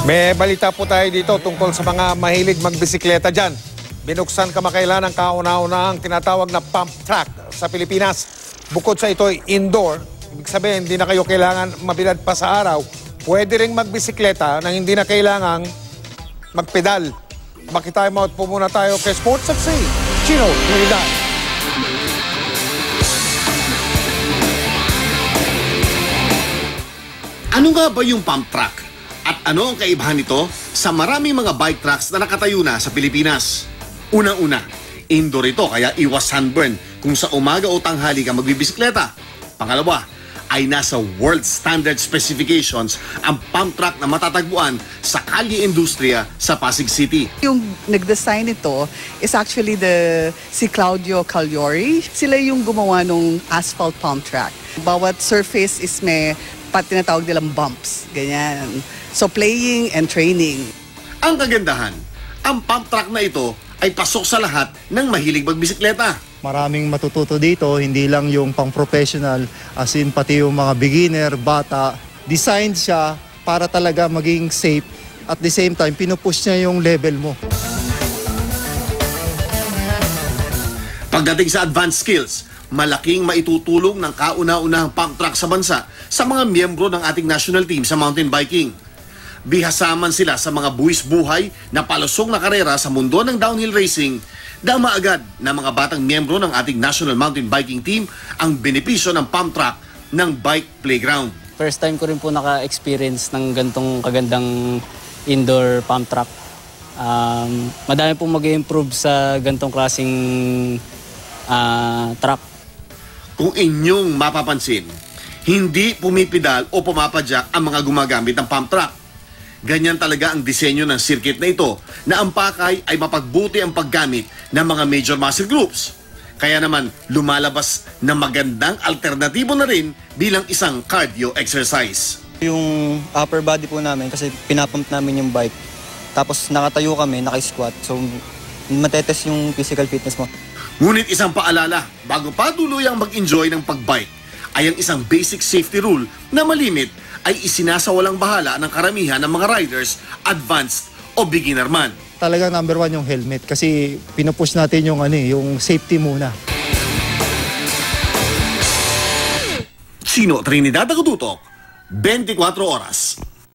May balita po tayo dito tungkol sa mga mahilig magbisikleta dyan. Binuksan kamakailan ang kauna-unahang tinatawag na pump track sa Pilipinas. Bukod sa ito ay indoor, ibig sabihin hindi na kayo kailangan mabilad pa sa araw. Pwede ring magbisikleta nang hindi na kailangang magpedal. Makitime out po muna tayo kay Sports FC, Chino Trinidad. Ano nga ba yung pump track? At ano ang kaibahan nito sa maraming mga bike tracks na nakatayo na sa Pilipinas? Unang-una, indoor ito kaya iwas sunburn kung sa umaga o tanghali ka magbibisikleta. Pangalawa, ay nasa world standard specifications ang pump track na matatagpuan sa Calle Industria sa Pasig City. Yung nag-design ito is actually si Claudio Cagliori. Sila yung gumawa ng asphalt pump track. Bawat surface is may tinatawag nilang bumps. Ganyan. So playing and training. Ang kagandahan, ang pump track na ito ay pasok sa lahat ng mahilig magbisikleta. Maraming matututo dito, hindi lang yung pang-professional, as in pati yung mga beginner, bata. Designed siya para talaga maging safe. At the same time, pinupush niya yung level mo. Pagdating sa advanced skills, malaking maitutulong ng kauna-unahang pump track sa bansa sa mga miyembro ng ating national team sa mountain biking. Bihasaman sila sa mga buwis buhay na palusong na karera sa mundo ng downhill racing. Dama agad na mga batang miyembro ng ating national mountain biking team ang benepisyo ng pump track ng bike playground. First time ko rin po naka-experience ng gantong kagandang indoor pump track. Madami pong mag-improve sa gantong klaseng track. Kung inyong mapapansin, hindi pumipidal o pumapadyak ang mga gumagamit ng pump track. Ganyan talaga ang disenyo ng circuit na ito na ang pakay ay mapagbuti ang paggamit ng mga major muscle groups. Kaya naman lumalabas na magandang alternatibo na rin bilang isang cardio exercise. Yung upper body po namin kasi pinapump namin yung bike. Tapos nakatayo kami, naka-squat. So matetest yung physical fitness mo. Ngunit isang paalala, bago pa tuluyang mag-enjoy ng pagbike, ay ang isang basic safety rule na malimit ay isinasawalang bahala ng karamihan ng mga riders, advanced o beginner man. Talaga number one yung helmet kasi pinupush natin yung safety muna. Chino Trinidad Agututok, 24 oras.